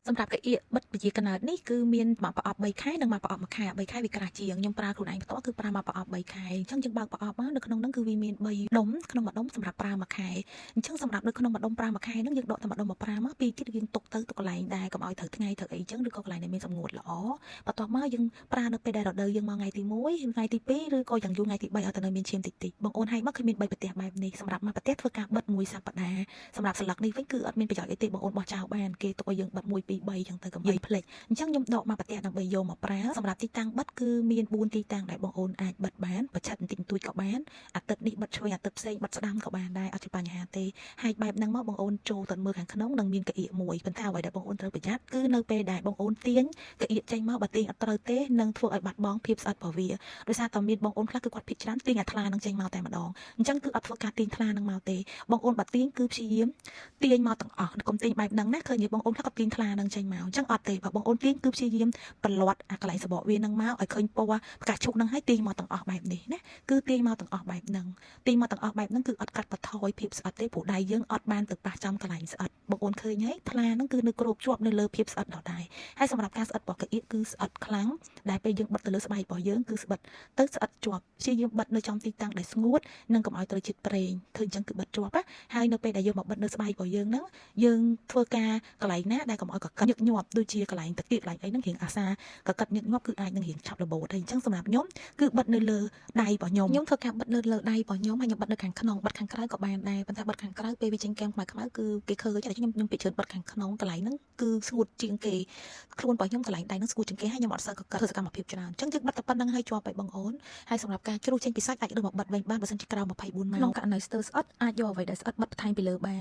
សម្រាប់កៅអៀបិទពជាកណើតនេះគឺមានមកប្រអប់3ខែនិងមកប្រអប់1ខែ3ខែវាក្រាស់ជាងខ្ញុំប្រើខ្លួនឯងផ្ទាល់គឺប្រើមកប្រអប់3ខែអញ្ចឹងយើងបើកប្រអប់មកនៅក្នុងហ្នឹងគឺវាមាន3ដុំក្នុងមួយដុំសម្រាប់ប្រើ1ខែអញ្ចឹងសម្រាប់នៅក្នុងមួយដុំប្រើ1ខែហ្នឹងយើងដកតែមួយដុំមកប្រើមកពីទៀតយើងទុកទៅកន្លែងដែរកុំឲ្យត្រូវថ្ងៃត្រូវអីអញ្ចឹងឬក៏កន្លែងដែលមានសម្ងួតល្អបន្ទាប់មកយើងប្រើនៅពេលដែលរដូវយើងមកថ្ងៃទី1ថ្ងៃទី2ឬក៏យ៉ាងយូរថ្ងៃទី3ឲ្យតែនៅមានឈាមតិចតិចបងអូនឲ្យមកគឺមាន3ប្រទេសបែបនេះសម្រាប់មកប្រទេសធ្វើការបិទមួយសប្តាហ៍សម្រាប់ស្លឹកនេះវិញគឺអត់មានប្រយោជន៍អីទេបងអូនបោះចោលបានគេទុកឲ្យយើងបិទ1 2 3អញ្ចឹងទៅកុំឲ្យភ្លេចអញ្ចឹងខ្ញុំដកមកប្រទេសដើម្បីយកមកប្រើសម្រាប់ទីតាំងបិទគឺមាន4ទីតាំងដែលបងអូនអាចបិទបានប្រឆិតបន្តិចបន្តួចក៏បានអាទិត្យនេះបិទឆ្វេងអាទិត្យផ្សេងបិទស្ដាំក៏បានដែរអត់ជាបញ្ហាទេហើយបែបហ្នឹងមកបងអូនចូលទៅមើលខាងក្នុងនឹងមានកៅអៀកមួយប៉ុន្តែអ្វីដែលបងអូនត្រូវប្រយ័ត្នគឺនៅពេលដែលបងអូនទាញកៅអៀកចេញមកបើទាញអត់ត្រូវទេនឹងធ្វើឲ្យបាត់បង់ភាពស្អិតរបស់វាដោយសារតែមានបងអូនខ្លះគឺគាត់ភិកច្រើនទាញអាថ្លានឹងចេញមកតែម្ដងអញ្ចឹងគឺអត់ធ្វើការទាញថ្លានឹងមកទេបងអូនបើទាញគឺព្យាយាមទាញមកទាំងអស់កុំទាញបែបហ្នឹងណាឃើញបងអូនខ្លះគាត់ទាញថ្លានឹងចេញមកអញ្ចឹងអត់ទេបើបងអូនទាញគឺព្យាយាមប្រឡាត់អាកន្លែងសបកវានឹងមកឲ្យឃើញពណ៌ផ្កាឈូកនឹងឲ្យទាញមកទាំងអស់បែបនេះណាគឺទាញមកទាំងអស់បែបហ្នឹងទាញមកទាំងអស់បែបហ្នឹងគឺអត់កាត់បន្ថយភាពស្អិតទេព្រោះដៃយើងអត់បានទៅប៉ះចំកន្លែងស្អិតបងអូនឃើញហើយថ្លាហ្នឹងគឺនៅគ្របជាប់នៅលើភាពស្អិតដល់ដែរហើយសម្រាប់ការស្អិតរបស់កៅអៀកគឺស្អិតខ្លាំងដែលពេលយើងបិទទៅលើស្បែករបស់យើងគឺស្បិតទៅស្អិតជាប់ព្យាយាមបិទនៅចំទីតាំងដែលស្ងួតនិងកុំឲ្យត្រូវជាតិប្រេងឃើញអញ្ចឹងគឺបិទជាប់ណាហើយនៅពេលដែលយើងមកបិទនៅស្បែករបស់យើងហ្នឹងយើងធ្វើការកន្លែងណាដែលកុំឲ្យកកិតញឹកញាប់ដូចជាកន្លែងតាគៀកកន្លែងអីហ្នឹងរៀងអាសាកកិតញឹកញាប់គឺអាចនឹងរៀងឆាប់របូតហើយអញ្ចឹងសម្រាប់ខ្ញុំគឺបិទនៅលើដៃរបស់ខ្ញុំធ្វើការបិទនៅលើដៃរបស់ខ្ញុំហើយខ្ញុំបិទនៅខាងក្នុងបិទខាងក្រៅក៏បានដែរប៉ុន្តែបិទខាងក្រៅពេលវាចេញកែមខ្មៅគឺគេឃើញតែខ្ញុំពីច្រើនបិទខាងក្នុងកន្លែងហ្នឹងគឺស្ងួតជាងគេខ្លួនរបស់ខ្ញុំកន្លែងដៃហ្នឹងស្ងួតជាងគេហើយខ្ញុំអត់សូវកកិតធ្វើសកម្មភាពច្រើនអញ្ចឹងយើងបិទតែប៉ុណ្្នឹងហើយជាប់ហើយបងអូនហើយសម្រាប់ការជ្រុះចេញពីសាច់អាចរើសមកបិទវិញបានបើសិនជាក្រោម24ម៉ោងក្នុងករណីស្ទើរស្អិតអាចយកអ្វីដែលស្អិតបិទបន្ថែមពីលើបាន